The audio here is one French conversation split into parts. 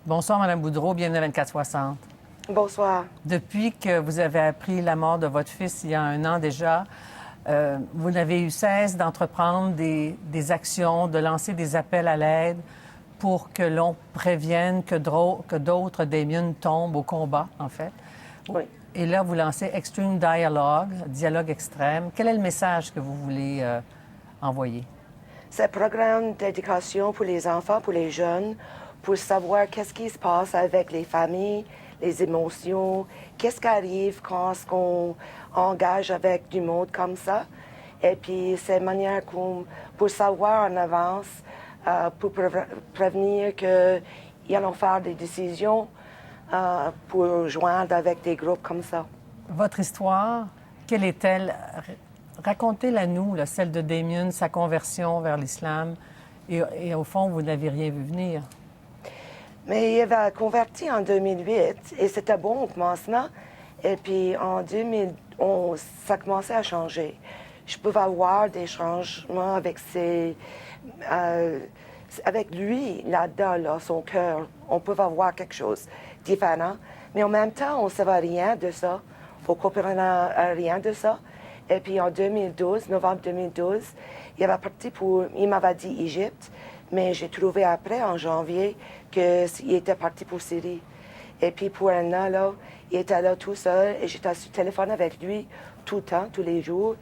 Bonsoir, Mme Boudreau. Bienvenue à 2460. Bonsoir. Depuis que vous avez appris la mort de votre fils il y a 1 an déjà, vous n'avez eu cesse d'entreprendre des actions, de lancer des appels à l'aide pour que l'on prévienne que d'autres Damien tombent au combat, en fait. Oui. Et là, vous lancez Extreme Dialogue, dialogue extrême. Quel est le message que vous voulez envoyer? C'est un programme d'éducation pour les enfants, pour les jeunes, pour savoir qu'est-ce qui se passe avec les familles, les émotions, qu'est-ce qui arrive quand on engage avec du monde comme ça. Et puis, c'est une manière pour savoir en avance, pour prévenir qu'ils allont faire des décisions pour joindre avec des groupes comme ça. Votre histoire, quelle est-elle? Racontez-la nous, là, celle de Damien, sa conversion vers l'islam. Et au fond, vous n'avez rien vu venir. Mais il avait converti en 2008 et c'était bon au commencement. Et puis en 2011, ça commençait à changer. Je pouvais avoir des changements avec lui là-dedans, là, son cœur. On pouvait avoir quelque chose de différent. Mais en même temps, on ne savait rien de ça. On ne comprenait rien de ça. Et puis en 2012, novembre 2012, il m'avait dit Égypte, mais j'ai trouvé après, en janvier, qu'il était parti pour Syrie. Et puis pour 1 an, là, il était là tout seul et j'étais sur le téléphone avec lui tout le temps, tous les jours,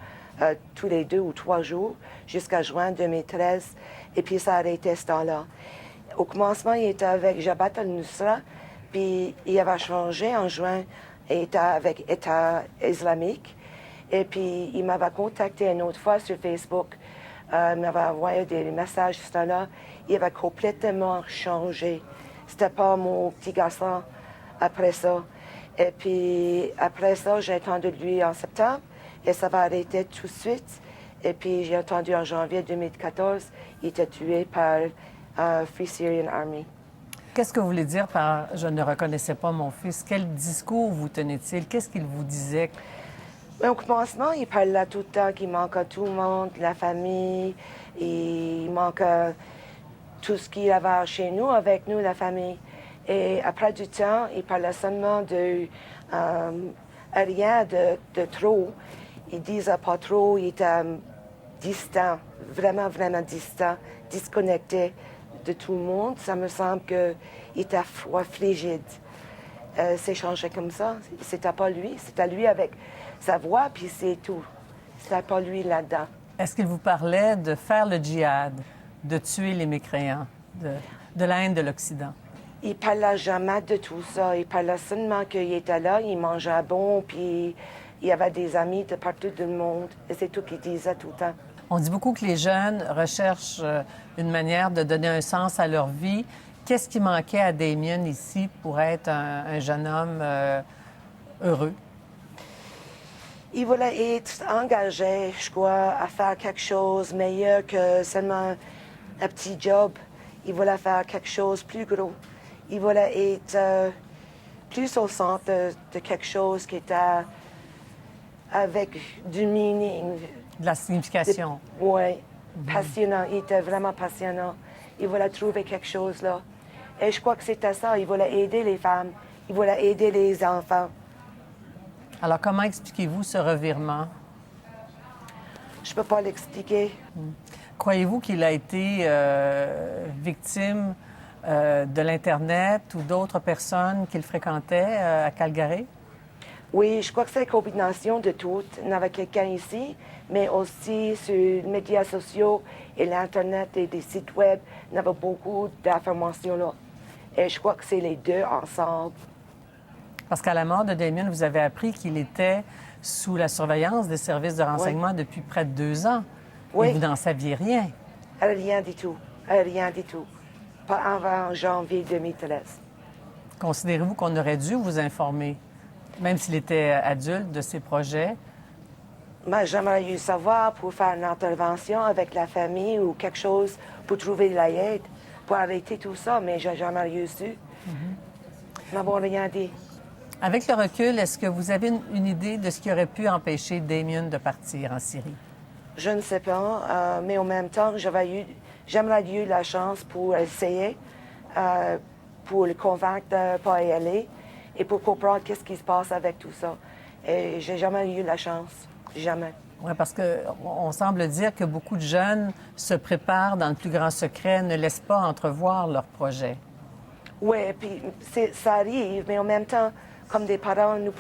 tous les 2 ou 3 jours, jusqu'à juin 2013. Et puis ça a arrêté ce temps-là. Au commencement, il était avec Jabhat al-Nusra, puis il avait changé en juin, il était avec État islamique. Et puis, il m'avait contacté une autre fois sur Facebook. Il m'avait envoyé des messages ce temps-là. Il avait complètement changé. C'était pas mon petit garçon après ça. Et puis, après ça, j'ai entendu de lui en septembre et ça va arrêter tout de suite. Et puis, j'ai entendu en janvier 2014, il était tué par Free Syrian Army. Qu'est-ce que vous voulez dire par « je ne reconnaissais pas mon fils » Quel discours vous tenait-il? Qu'est-ce qu'il vous disait? Mais au commencement, il parlait tout le temps qu'il manquait tout le monde, la famille, et il manquait tout ce qu'il y avait chez nous, avec nous, la famille. Et après du temps, il parlait seulement de rien de trop. Il disait pas trop, il était distant, vraiment, vraiment distant, disconnecté de tout le monde. Ça me semble qu'il était froid, frigide. C'est changé comme ça. C'était pas lui, c'était lui avec sa voix, puis c'est tout. C'était pas lui là-dedans. Est-ce qu'il vous parlait de faire le djihad, de tuer les mécréants, de la haine de l'Occident? Il parlait jamais de tout ça. Il parlait seulement qu'il était là, il mangeait bon, puis il y avait des amis de partout dans le monde. Et c'est tout qu'il disait tout le temps. On dit beaucoup que les jeunes recherchent une manière de donner un sens à leur vie. Qu'est-ce qui manquait à Damien ici pour être un jeune homme heureux? Il voulait être engagé, je crois, à faire quelque chose meilleur que seulement un petit job. Il voulait faire quelque chose de plus gros. Il voulait être plus au centre de quelque chose qui était avec du meaning. De la signification. Oui, passionnant. Il était vraiment passionnant. Il voulait trouver quelque chose là. Et je crois que c'était ça. Il voulait aider les femmes. Il voulait aider les enfants. Alors, comment expliquez-vous ce revirement? Je ne peux pas l'expliquer. Croyez-vous qu'il a été victime de l'Internet ou d'autres personnes qu'il fréquentait à Calgary? Oui, je crois que c'est une combinaison de tout. Il y avait quelqu'un ici, mais aussi sur les médias sociaux et l'Internet et des sites web, il y avait beaucoup d'informations là. Et je crois que c'est les deux ensemble. Parce qu'à la mort de Damien, vous avez appris qu'il était sous la surveillance des services de renseignement depuis près de 2 ans. Oui. Et vous n'en saviez rien. Rien du tout. Rien du tout. Pas avant janvier 2013. Considérez-vous qu'on aurait dû vous informer, même s'il était adulte, de ses projets? Moi, j'aimerais eu savoir pour faire une intervention avec la famille ou quelque chose pour trouver de l'aide, pour arrêter tout ça, mais j'ai jamais eu su. Ils m'ont rien dit. Avec le recul, est-ce que vous avez une idée de ce qui aurait pu empêcher Damien de partir en Syrie? Je ne sais pas, mais en même temps, j'aimerais eu la chance pour essayer, pour le convaincre de ne pas y aller et pour comprendre qu'est-ce qui se passe avec tout ça. Et j'ai jamais eu la chance. Jamais. Oui, parce qu'on semble dire que beaucoup de jeunes se préparent dans le plus grand secret, ne laissent pas entrevoir leur projet. Oui, puis ça arrive, mais en même temps, comme des parents, nous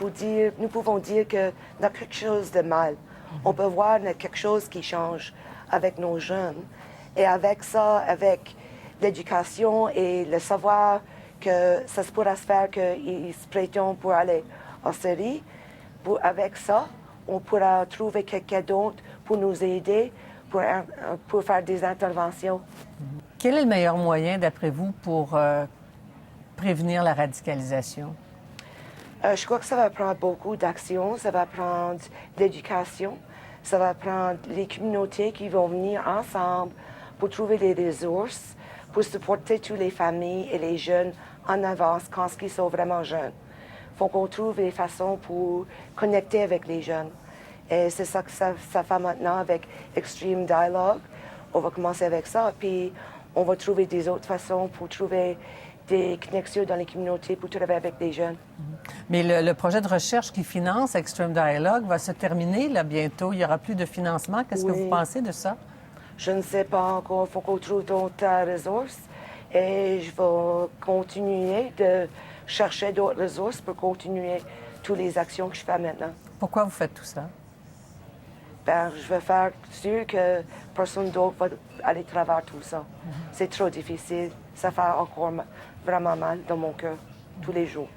pouvons dire qu'il y a quelque chose de mal. On peut voir qu'il y a quelque chose qui change avec nos jeunes. Et avec ça, avec l'éducation et le savoir que ça se pourra se faire qu'ils se prêtent pour aller en série, avec ça, on pourra trouver quelqu'un d'autre pour nous aider, pour faire des interventions. Quel est le meilleur moyen, d'après vous, pour prévenir la radicalisation? Je crois que ça va prendre beaucoup d'actions, ça va prendre de l'éducation, ça va prendre les communautés qui vont venir ensemble pour trouver des ressources, pour supporter toutes les familles et les jeunes en avance quand ils sont vraiment jeunes. Il faut qu'on trouve des façons pour connecter avec les jeunes. Et c'est ça que ça fait maintenant avec Extreme Dialogue. On va commencer avec ça, puis on va trouver des autres façons pour trouver des connexions dans les communautés pour travailler avec des jeunes. Mais le projet de recherche qui finance Extreme Dialogue va se terminer là, bientôt. Il n'y aura plus de financement. Qu'est-ce que vous pensez de ça? Je ne sais pas encore. Il faut qu'on trouve d'autres ressources. Et je vais continuer de chercher d'autres ressources pour continuer toutes les actions que je fais maintenant. Pourquoi vous faites tout ça? Ben, je veux faire sûr que personne d'autre va aller travers tout ça. C'est trop difficile. Ça fait encore vraiment mal dans mon cœur, tous les jours.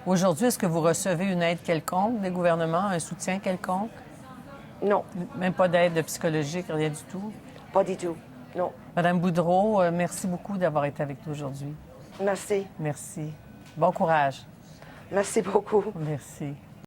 Aujourd'hui, est-ce que vous recevez une aide quelconque des gouvernements, un soutien quelconque? Non. Même pas d'aide psychologique, rien du tout? Pas du tout, non. Madame Boudreau, merci beaucoup d'avoir été avec nous aujourd'hui. Merci. Merci. Bon courage. Merci beaucoup. Merci.